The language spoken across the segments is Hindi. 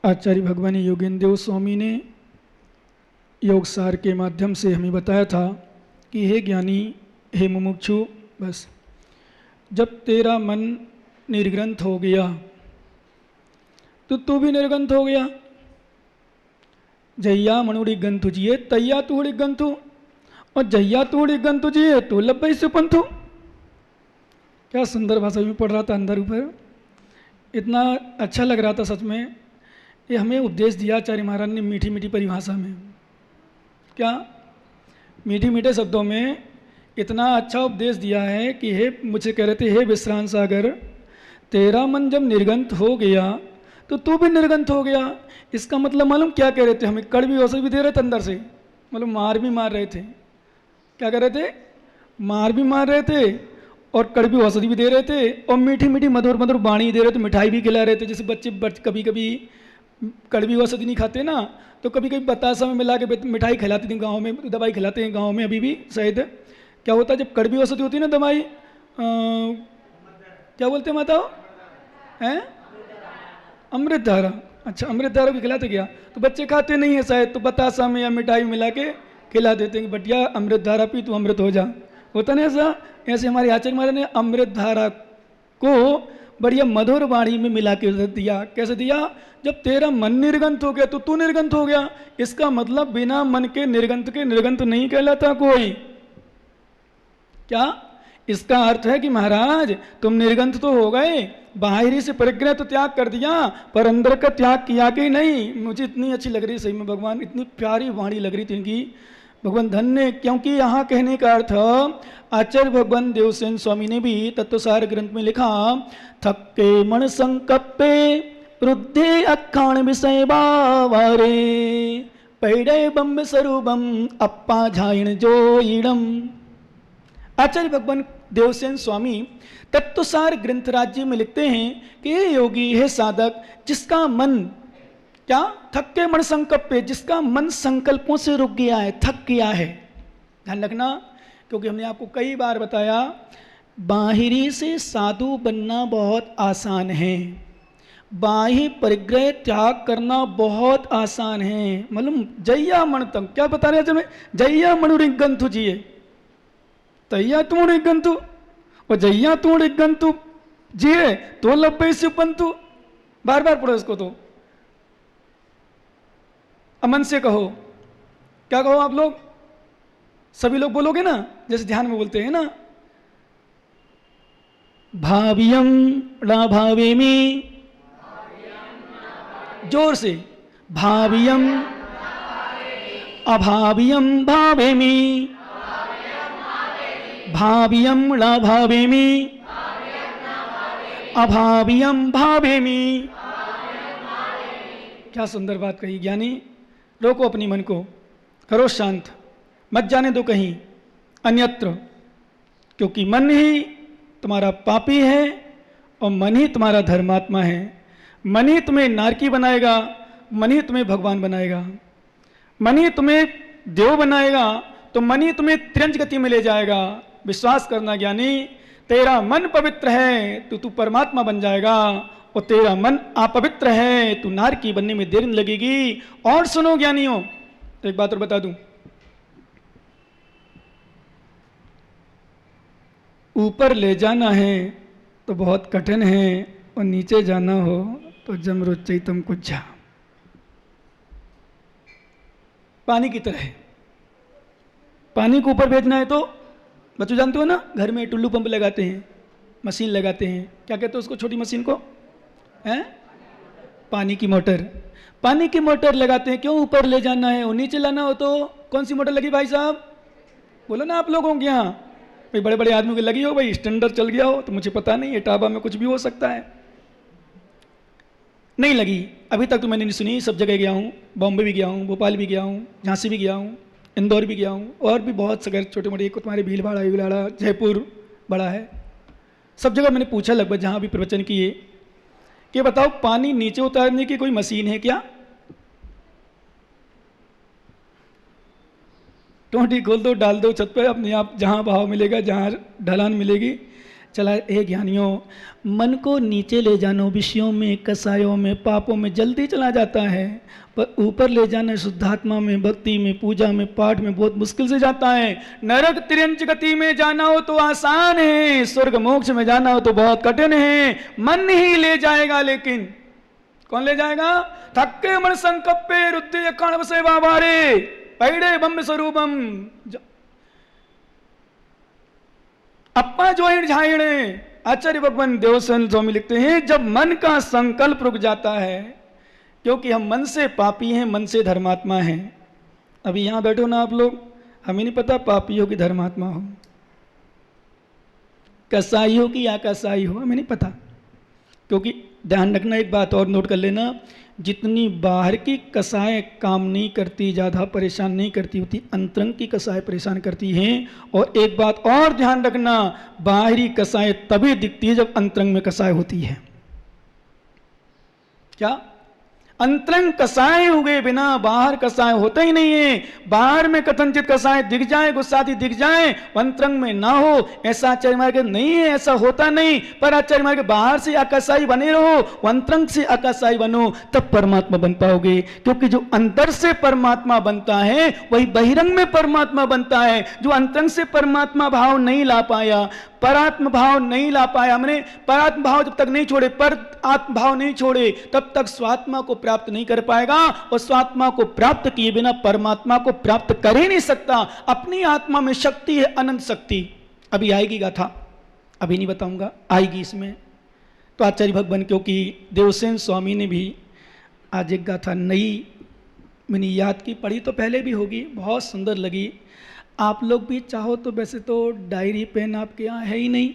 आचार्य भगवान योगेंद्र देव स्वामी ने योग सार के माध्यम से हमें बताया था कि हे ज्ञानी, हे मुमुक्षु, बस जब तेरा मन निर्ग्रंथ हो गया तो तू भी निर्ग्रंथ हो गया। जैया मनुड़ी गंतु जिये तैया तूड़ी गंतु, और जैया तूड़ी गंतु जिये तो लब्बई से पंथु। क्या सुंदर भाषा में पढ़ रहा था अंदर ऊपर, इतना अच्छा लग रहा था सच में। ये हमें उपदेश दिया आचार्य महाराज ने मीठी मीठी परिभाषा में। क्या मीठी मीठे शब्दों में इतना अच्छा उपदेश दिया है कि हे, मुझे कह रहे थे, हे विश्रांत सागर, तेरा मन जब निर्गंत हो गया तो तू भी निर्गंत हो गया। इसका मतलब मालूम क्या कह रहे थे, हमें कड़वी औषधि भी दे रहे थे अंदर से, मतलब मार भी मार रहे थे। क्या कह रहे थे, मार भी मार रहे थे और कड़वी औषधि भी दे रहे थे और मीठी मीठी मधुर मधुर वाणी दे रहे थे, मिठाई भी खिला रहे थे। जैसे बच्चे कभी कभी कड़वी औषधि नहीं खाते ना, तो कभी कभी बतासा में मिला के मिठाई खिलाते थे गाँव में, दवाई खिलाते हैं गाँव में अभी भी शायद। क्या होता है जब कड़वी औषधि होती है ना दवाई, क्या बोलते हैं माताओ, हैं अमृत धारा। अच्छा, अमृत धारा भी खिलाते क्या, तो बच्चे खाते नहीं है शायद, तो बतासा में या मिठाई मिला के खिला देते हैं कि बटिया अमृत धारा पी तू अमृत हो जा। होता ना ऐसा। ऐसे हमारे आचार्य महाराज ने अमृत धारा को बढ़िया मधुर वाणी में मिला के दिया। कैसे दिया, जब तेरा मन निर्गंत हो गया तो तू निर्गंत हो गया। इसका मतलब बिना मन के निर्गंत नहीं कहलाता कोई। क्या इसका अर्थ है कि महाराज तुम निर्गंत तो हो गए, बाहरी से परिग्रह तो त्याग कर दिया, पर अंदर का त्याग किया कि नहीं। मुझे इतनी अच्छी लग रही सही में भगवान, इतनी प्यारी वाणी लग रही थी इनकी, भगवान धन्य। क्योंकि यहाँ कहने का अर्थ आचार्य भगवान देवसेन स्वामी ने भी तत्वसार ग्रंथ में लिखा, थक्के मन संकप्पे वृद्धे अखाण विषय बावारे पैडे बम्ब स्वरूपम अप्पा झायण जो ईड़म। आचार्य भगवान देवसेन स्वामी तत्वसार ग्रंथ राज्य में लिखते हैं कि ये योगी है साधक, जिसका मन क्या थक्के मन संकल्पे, जिसका मन संकल्पों से रुक गया है, थक गया है। ध्यान रखना, क्योंकि हमने आपको कई बार बताया बाहिरी से साधु बनना बहुत आसान है, बाह्य परिग्रह त्याग करना बहुत आसान है। मालूम जैया मन तंग, क्या बता रहे हैं, जैया मनुरिगंतु जिये तैया तू रिगंतु, और जैया तू रिगंतु जिये तो लब्बे से पंतु। बार बार पढ़ो इसको, तो अमन से कहो। क्या कहो आप लोग, सभी लोग बोलोगे ना, जैसे ध्यान में बोलते हैं ना, भाव्यम ला भावेमी, जोर से, भाव्यम अभाव्यम भावेमी, भाव्यम ला भावेमी, अभाव्यम भावेमी। क्या सुंदर बात कही ज्ञानी। रोको अपनी मन को, करो शांत, मत जाने दो कहीं अन्यत्र, क्योंकि मन ही तुम्हारा पापी है और मन ही तुम्हारा धर्मात्मा है। मन ही तुम्हें नारकी बनाएगा, मन ही तुम्हें भगवान बनाएगा, मन ही तुम्हें देव बनाएगा, तो मन ही तुम्हें त्रियंज गति में ले जाएगा। विश्वास करना ज्ञानी, तेरा मन पवित्र है तो तू परमात्मा बन जाएगा, और तेरा मन अपवित्र है तो नारकी बनने में देर नहीं लगेगी। और सुनो ज्ञानियों, एक बात और बता दूं, ऊपर ले जाना है तो बहुत कठिन है, और नीचे जाना हो तो जमरो चैतम कुछ पानी की तरह है। पानी को ऊपर भेजना है तो बच्चों जानते हो ना, घर में टुल्लू पंप लगाते हैं, मशीन लगाते हैं, क्या कहते हैं उसको, छोटी मशीन को, हैं पानी की मोटर। पानी की मोटर लगाते हैं, क्यों ऊपर ले जाना है, और नीचे लाना हो तो कौन सी मोटर लगी भाई साहब, बोलो ना आप लोगों के यहाँ। भाई बड़े बड़े आदमियों की लगी हो, भाई स्टैंडर्ड चल गया हो तो मुझे पता नहीं, इटावा में कुछ भी हो सकता है। नहीं लगी अभी तक तो मैंने नहीं सुनी, सब जगह गया हूँ, बॉम्बे भी गया हूँ, भोपाल भी गया हूँ, झांसी भी गया हूँ, इंदौर भी गया हूँ, और भी बहुत सगर छोटे मोटे, एक तुम्हारे भीलवाड़ा वीलवाड़ा जयपुर बड़ा है, सब जगह मैंने पूछा लगभग जहाँ भी प्रवचन किए कि बताओ पानी नीचे उतारने की कोई मशीन है क्या। टोंटी खोल दो, डाल दो छत पे, अपने आप जहाँ बहाव मिलेगा, जहाँ ढलान मिलेगी चला हे ज्ञानियों, मन को नीचे ले जाना विषयों में, कसायों में, पापों में जल्दी चला जाता है, पर ऊपर ले जाना शुद्धात्मा में, भक्ति में, पूजा में, पाठ में बहुत मुश्किल से जाता है। नरक तिर्यंच गति में जाना हो तो आसान है, स्वर्ग मोक्ष में जाना हो तो बहुत कठिन है। मन ही ले जाएगा, लेकिन कौन ले जाएगा? थक्के मन संकप्पे रुद्र कण से बाबारे पैड़े बम स्वरूपम अप्पा जो झाइणे। आचार्य भगवान देवसेन स्वामी लिखते हैं, जब मन का संकल्प रुक जाता है, क्योंकि हम मन से पापी हैं, मन से धर्मात्मा हैं। अभी यहां बैठो ना आप लोग, हमें नहीं पता पापी हो कि धर्मात्मा हो, कसाई हो कि आकाशाई हो, हमें नहीं पता। क्योंकि ध्यान रखना, एक बात और नोट कर लेना, जितनी बाहर की कसाएं काम नहीं करती, ज़्यादा परेशान नहीं करती होती, अंतरंग की कसाएं परेशान करती हैं। और एक बात और ध्यान रखना, बाहरी कसाएं तभी दिखती है जब अंतरंग में कसाएं होती है। क्या? अंतरंग कसाएं हुए बिना बाहर कसाएं होता ही नहीं है। बाहर में कथनचित कसाएं दिख जाए, गुस्साती दिख जाए, अंतरंग में ना हो, ऐसा आचार्य मार्ग नहीं है, ऐसा होता नहीं। पर आचार्य मार्ग बाहर से आकाशाई बने रहो, अंतरंग से आकाशाई बनो, तब परमात्मा बन पाओगे। क्योंकि जो अंदर से परमात्मा बनता है वही बहिरंग में परमात्मा बनता है। जो अंतरंग से परमात्मा भाव नहीं ला पाया, परात्म भाव नहीं ला पाया, मैंने परात्म भाव जब तक नहीं छोड़े, पर आत्म भाव नहीं छोड़े, तब तक स्वात्मा को प्राप्त नहीं कर पाएगा। और स्वात्मा को प्राप्त किए बिना परमात्मा को प्राप्त कर ही नहीं सकता। अपनी आत्मा में शक्ति है, अनंत शक्ति। अभी आएगी गाथा, अभी नहीं बताऊंगा, आएगी इसमें। तो आचार्य भगवान, क्योंकि देवसेन स्वामी ने भी आज एक गाथा नई मैंने याद की, पढ़ी तो पहले भी होगी, बहुत सुंदर लगी। आप लोग भी चाहो तो, वैसे तो डायरी पेन आपके यहाँ है ही नहीं,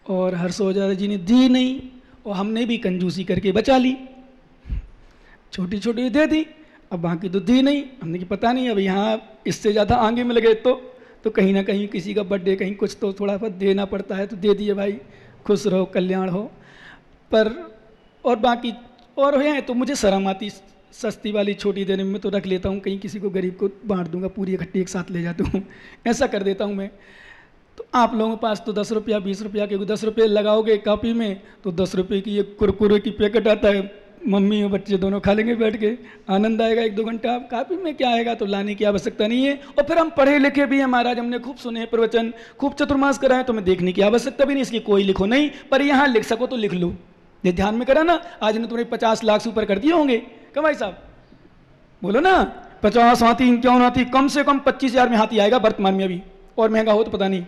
और हर्षोजारा जी ने दी नहीं, और हमने भी कंजूसी करके बचा ली, छोटी छोटी दे दी, अब बाकी तो दी नहीं। हमने कि पता नहीं, अब यहाँ इससे ज़्यादा आगे मिल गए तो कहीं ना कहीं किसी का बर्थडे, कहीं कुछ तो थोड़ा बहुत देना पड़ता है, तो दे दिए भाई, खुश रहो, कल्याण हो। पर और बाकी और हैं तो मुझे शर्म आती, सस्ती वाली छोटी देने में तो रख लेता हूँ, कहीं किसी को गरीब को बांट दूंगा, पूरी इकट्ठी एक साथ ले जाता हूँ, ऐसा कर देता हूँ मैं। तो आप लोगों के पास तो 10 रुपया 20 रुपया के 10 रुपये लगाओगे कॉपी में, तो 10 रुपये की एक कुरकुरे की पैकेट आता है, मम्मी और बच्चे दोनों खा लेंगे बैठ के, आनंद आएगा 1-2 घंटा। कॉपी में क्या आएगा, तो लाने की आवश्यकता नहीं है। और फिर हम पढ़े लिखे भी हैं महाराज, हमने खूब सुने प्रवचन, खूब चतुर्मास कराए, तो मैं देखने की आवश्यकता भी नहीं, इसलिए कोई लिखो नहीं, पर यहाँ लिख सको तो लिख लो। ये ध्यान में करा ना, आज ने तुम्हें 50 लाख से ऊपर कर दिए होंगे, क्या भाई साहब बोलो ना? 50 हाथी, 51 हाथी, कम से कम 25,000 में हाथी आएगा वर्तमान में अभी, और महंगा हो तो पता नहीं।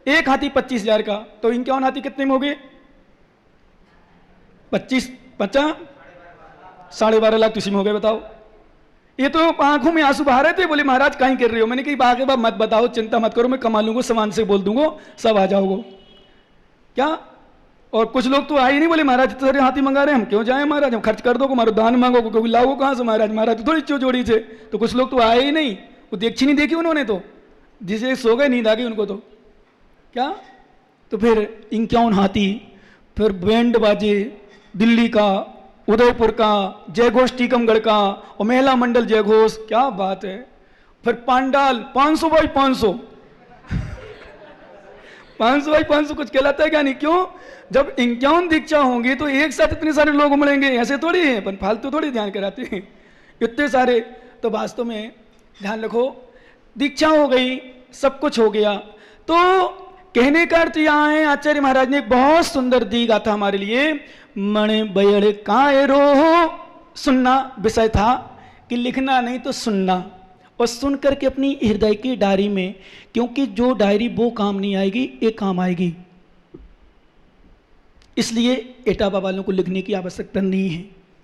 एक हाथी 25,000 का, तो 51 हाथी कितने में हो गए? 25 50 12.5 लाख किसी में हो गए, बताओ। ये तो आंखों में आंसू बहा रहे थे, बोले महाराज कहीं कर रहे हो। मैंने कहा आगे बात मत बताओ, चिंता मत करो, मैं कमा लूंगा, सामान से बोल दूंगा, सब आ जाओगे। क्या? और कुछ लोग तो आए नहीं, बोले महाराज इतने सारे हाथी मंगा रहे हैं, हम क्यों जाए महाराज, हम खर्च कर दो, हमारा दान मांगो, क्योंकि लाओ कहाँ से महाराज, महाराज तो थोड़ी जोड़ी से। तो कुछ लोग तो आए ही नहीं, वो देखी नहीं देखी उन्होंने, तो जिसे सो गए, नींद आ गई उनको। तो क्या? तो फिर 51 हाथी, फिर बैंड बाजे दिल्ली का, उदयपुर का, जयघोष टीकमगढ़ का, और महिला मंडल जयघोष, क्या बात है। फिर पांडाल 500 बाई 500 500 बाई 500 कुछ कहलाता है क्या? नहीं। क्यों? जब 51 दीक्षा होंगी तो एक साथ इतने सारे लोग उमड़ेंगे, ऐसे थोड़ी है, अपन फालतू थोड़ी ध्यान कराते हैं इतने सारे। तो वास्तव में ध्यान रखो, दीक्षा हो गई, सब कुछ हो गया। तो कहने का अर्थ यहाँ है, आचार्य महाराज ने एक बहुत सुंदर दी गाथा हमारे लिए। मणि बयड़ काय रोहो, सुनना विषय था कि लिखना नहीं तो सुनना, और सुन करके अपनी हृदय की डायरी में, क्योंकि जो डायरी वो काम नहीं आएगी, एक काम आएगी। इसलिए एटापा वालों को लिखने की आवश्यकता नहीं है।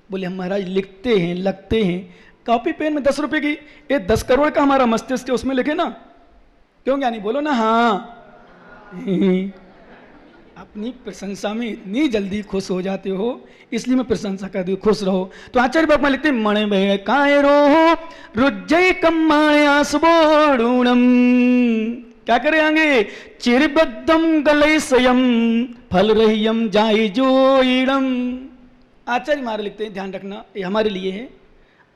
बोले हम महाराज लिखते हैं, लगते हैं, कॉपी पेन में 10 रुपए की, ये 10 करोड़ का हमारा मस्तिष्क है, उसमें लिखे ना, क्यों क्या नहीं, बोलो ना हाँ। अपनी प्रशंसा में इतनी जल्दी खुश हो जाते हो, इसलिए मैं प्रशंसा कर दूं, खुश रहो। तो आचार्य भगवान लिखते मणे भय काय रोहो रुज्जय कम्माणे आसबोड़ूणम, क्या करे आगे, चिरबद्धम गलय स्वयं फल रहियम जाय जोइडम। आचार्य महाराज लिखते हैं, ध्यान रखना ये हमारे लिए है,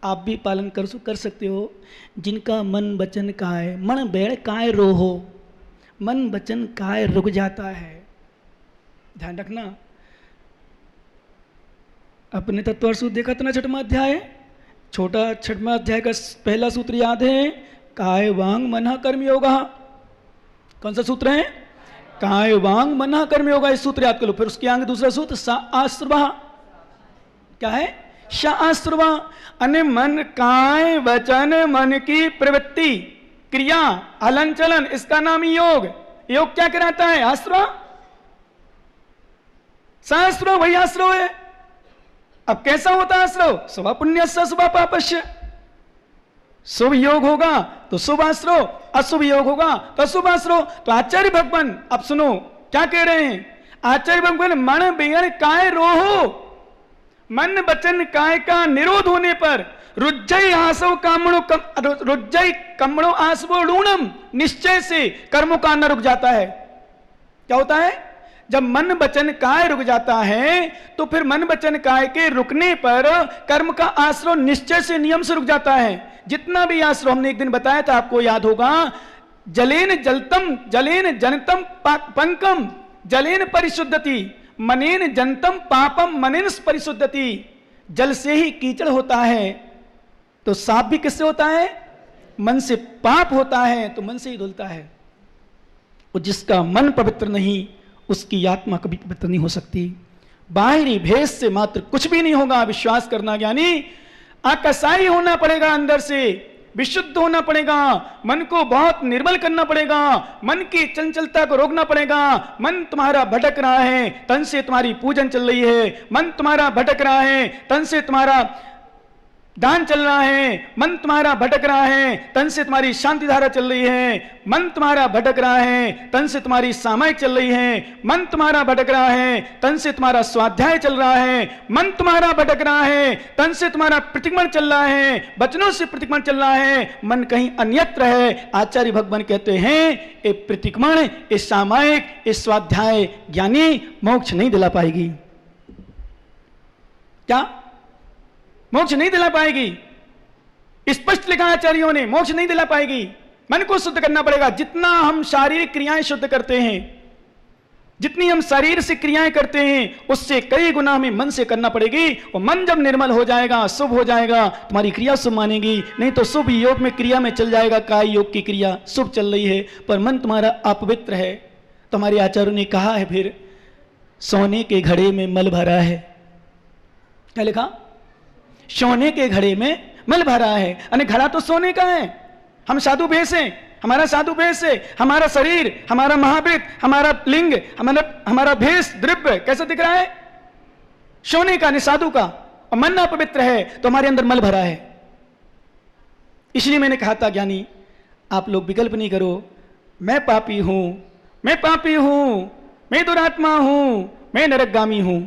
आप भी पालन कर सकते हो। जिनका मन वचन काय, मन बैड़ काय रोहो, मन वचन काय रुक जाता है। ध्यान रखना। अपने तत्व सूत्र देखा था ना, छठवां अध्याय, छठवां अध्याय का पहला सूत्र याद है, काय वांग मन कर्म योगा। कौन सा सूत्र है? काय वांग मन कर्म योगा। इस सूत्र याद कर लो। फिर उसके आगे दूसरा सूत्र सा आश्रवा। क्या है? शास्त्रवा। अन्य मन काय वचन मन की प्रवृत्ति क्रिया हलन चलन, इसका नाम ही योग। योग क्या कराता है? आश्रव। शास्त्र वही आश्रव है। अब कैसा होता है आश्रव? शुभ पुण्य शुभ पापस्य। शुभ योग होगा तो शुभ आश्रव, अशुभ योग होगा तो अशुभ आश्रव। तो आचार्य भगवान अब सुनो क्या कह रहे हैं। आचार्य भगवान मन बेगन काय रोहो, मन वचन काय का निरोध होने पर रुज्जय आसव कामणो रुज्जय कमणो आसवो लूणम, निश्चय से कर्मों का न रुक जाता है। क्या होता है? जब मन वचन काय रुक जाता है तो फिर मन वचन काय के रुकने पर कर्म का आश्रव निश्चय से नियम से रुक जाता है। जितना भी आश्रव हमने एक दिन बताया था, आपको याद होगा, जलेन जलतम जलेन जनतम पंकम जलेन परिशुद्धति मनेन जनतम पापम मनेन परिशुद्धति। जल से ही कीचड़ होता है तो साफ भी किससे होता है? मन से। पाप होता है तो मन से ही धुलता है। और जिसका मन पवित्र नहीं उसकी आत्मा कभी पवित्र नहीं हो सकती। बाहरी भेद से मात्र कुछ भी नहीं होगा। विश्वास करना ज्ञानी, अकसाई होना पड़ेगा, अंदर से विशुद्ध होना पड़ेगा, मन को बहुत निर्मल करना पड़ेगा, मन की चंचलता को रोकना पड़ेगा। मन तुम्हारा भटक रहा है, तन से तुम्हारी पूजन चल रही है। मन तुम्हारा भटक रहा है, तन से तुम्हारा दान चल रहा है। मन तुम्हारा भटक रहा है, तन से तुम्हारी शांति धारा चल रही है। मन तुम्हारा भटक रहा है, तन से तुम्हारी सामायिक चल रही है। मन तुम्हारा भटक रहा है, तन से तुम्हारा स्वाध्याय चल रहा है। मन तुम्हारा भटक रहा है, तन से तुम्हारा प्रतिक्रमण चल रहा है, वचनों से प्रतिक्रमण चल रहा है। मन कहीं अन्यत्र है। आचार्य भगवान कहते हैं ये प्रतिक्रमण, ये सामायिक, ये स्वाध्याय ज्ञानी मोक्ष नहीं दिला पाएगी। क्या? मोक्ष नहीं दिला पाएगी। स्पष्ट लिखा आचार्यों ने, मोक्ष नहीं दिला पाएगी। मन को शुद्ध करना पड़ेगा। जितना हम शारीरिक क्रियाएं शुद्ध करते हैं, जितनी हम शरीर से क्रियाएं करते हैं, उससे कई गुना हमें मन से करना पड़ेगी। और मन जब निर्मल हो जाएगा, शुभ हो जाएगा, तुम्हारी क्रिया शुभ मानेगी। नहीं तो शुभ योग में क्रिया में चल जाएगा, काय योग की क्रिया शुभ चल रही है पर मन तुम्हारा अपवित्र है। तो हमारे आचार्यों ने कहा है फिर, सोने के घड़े में मल भरा है। क्या लिखा? सोने के घड़े में मल भरा है। अने घड़ा तो सोने का है। हम साधु भेष हैं, हमारा साधु भेष है, हमारा शरीर, हमारा महावृत, हमारा लिंग, हमारा भेष द्रव्य कैसा दिख रहा है? सोने का, साधु का। और मन अपवित्र है तो हमारे अंदर मल भरा है। इसलिए मैंने कहा था ज्ञानी, आप लोग विकल्प नहीं करो, मैं पापी हूं, मैं पापी हूं, मैं दुरात्मा हूं, मैं नरकगामी हूं।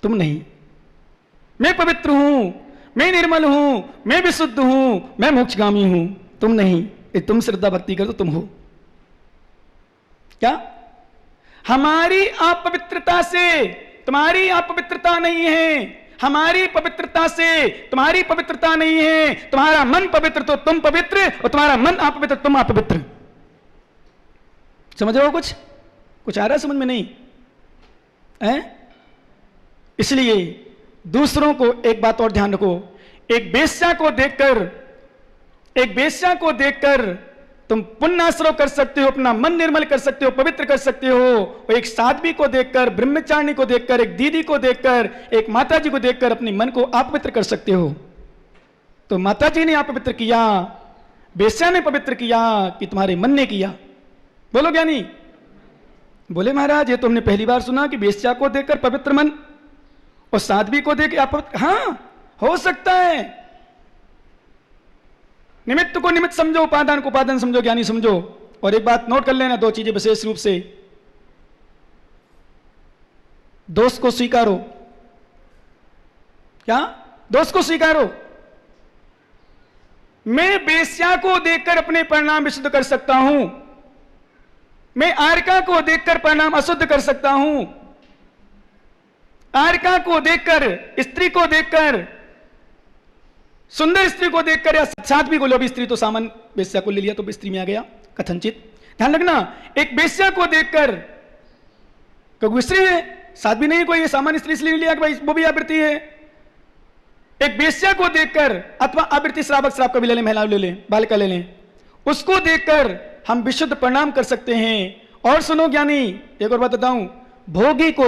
तुम नहीं। मैं पवित्र हूं, मैं निर्मल हूं, मैं विशुद्ध हूं, मैं मोक्षगामी हूं। तुम नहीं। तुम श्रद्धा भक्ति कर तो तुम हो। क्या? हमारी अपवित्रता से तुम्हारी अपवित्रता नहीं है, हमारी पवित्रता से तुम्हारी पवित्रता नहीं है। तुम्हारा मन पवित्र तो तुम पवित्र, और तुम्हारा मन अपवित्र तुम अपवित्र। समझ रहे हो? कुछ आ रहा है समझ में? नहीं है? इसलिए दूसरों को एक बात और ध्यान रखो, एक वेश्या को देखकर तुम पुण्याश्रव कर सकते हो, अपना मन निर्मल कर सकते हो, पवित्र कर सकते हो। और एक साध्वी को देखकर, ब्रह्मचारिणी को देखकर, एक दीदी को देखकर, एक माताजी को देखकर अपने मन को अपवित्र कर सकते हो। तो माताजी ने अपवित्र किया, वेश्या ने पवित्र किया कि तुम्हारे मन ने किया? बोलो ज्ञानी। बोले महाराज ये तो हमने पहली बार सुना कि वेश्या को देखकर पवित्र मन और साध्वी को देख अपवित्र। हाँ, हो सकता है। निमित्त को निमित्त समझो, उपादान को उपादान समझो, ज्ञानी समझो। और एक बात नोट कर लेना, दो चीजें विशेष रूप से। दोष को स्वीकारो। क्या? दोष को स्वीकारो। मैं वेश्या को देखकर अपने परिणाम विशुद्ध कर सकता हूं, मैं आर्का को देखकर परिणाम अशुद्ध कर सकता हूं। आर्का को देखकर, स्त्री को देखकर, सुंदर स्त्री को देखकर, या साध्वी को लो, भी स्त्री तो सामान्य वेश्या को ले लिया तो स्त्री में आ गया कथनचित। ध्यान रखना, एक बेश्या को देखकर, क्योंकि स्त्री है, साथ भी नहीं है कोई, ये सामान्य स्त्री इसलिए लिया कि भाई वो भी आवृत्ति है। एक बेश्या को देखकर अथवा आवृत्ति श्रावक, श्राव का भी ले लें, महिला ले लें, बालिका ले लें, उसको देखकर हम विशुद्ध प्रणाम कर सकते हैं। और सुनो ज्ञानी, एक और बात बताऊं, भोगी को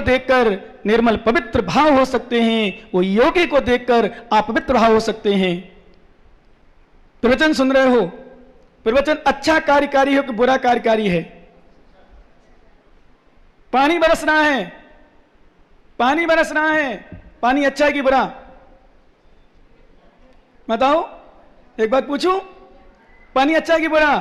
देखकर निर्मल पवित्र भाव हो सकते हैं, वो योगी को देखकर अपवित्र भाव हो सकते हैं। प्रवचन सुन रहे हो, प्रवचन अच्छा कार्यकारी हो कि बुरा कार्यकारी है? पानी बरस रहा है, पानी बरस रहा है, पानी अच्छा है कि बुरा? बताओ, एक बात पूछूं, पानी अच्छा है कि बुरा?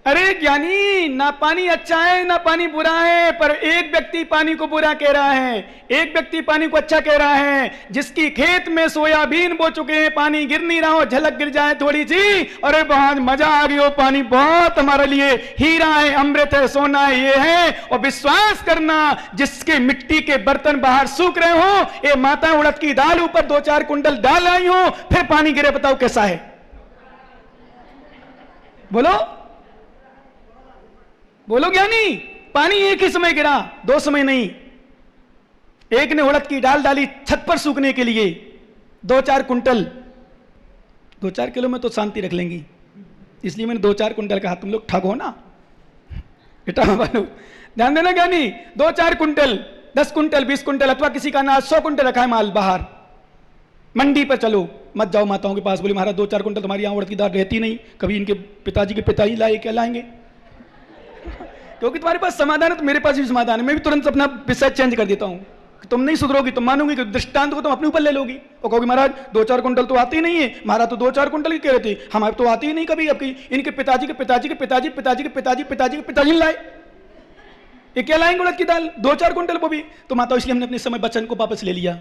अरे ज्ञानी, ना पानी अच्छा है ना पानी बुरा है, पर एक व्यक्ति पानी को बुरा कह रहा है, एक व्यक्ति पानी को अच्छा कह रहा है। जिसकी खेत में सोयाबीन बो चुके हैं, पानी गिर नहीं रहा हो, झलक गिर जाए थोड़ी सी, अरे बहुत मजा आ गई हो, पानी बहुत हमारे लिए हीरा है, अमृत है, सोना है, ये है। और विश्वास करना, जिसके मिट्टी के बर्तन बाहर सूख रहे हो, ये माता उड़द की दाल ऊपर 2-4 कुंटल डाल आई हो, फिर पानी गिरे, बताओ कैसा है? बोलो बोलो ज्ञानी, पानी एक ही समय गिरा, 2 समय नहीं। एक ने उड़द की दाल डाली छत पर सूखने के लिए 2-4 कुंटल, 2-4 किलो में तो शांति रख लेंगी, इसलिए मैंने 2-4 कुंटल कहा। तुम लोग ठग हो ना बेटा, ध्यान देना ज्ञानी, 2-4 कुंटल, 10 कुंटल, 20 कुंटल, अथवा किसी का ना 100 कुंटल रखा है माल बाहर, मंडी पर चलो, मत जाओ माताओं के पास, बोली महाराज 2-4 कुंटल तुम्हारी यहाँ उड़द की दाल रहती नहीं, कभी इनके पिताजी के पिताजी लाए, क्या लाएंगे? क्योंकि तुम्हारे पास समाधान है तो मेरे पास भी समाधान है। मैं भी तुरंत अपना विषय चेंज कर देता हूं कि तुम नहीं सुधरोगी, तुम मानोगी कि दृष्टांत को तुम अपने ऊपर ले लोगी और कहोगी महाराज 2-4 कुंटल तो आती ही नहीं है, महाराज तो 2-4 कुंटल की कह रहे थे, हमारे तो आती ही नहीं कभी, अब इनके पिताजी के पिताजी के पिताजी पिताजी के पिताजी पिताजी के पिताजी लाए, ये क्या लाएंगे उड़द की दाल 2-4 कुंटल? वो भी तो माता, इसलिए हमने अपने समय वचन को वापस ले लिया।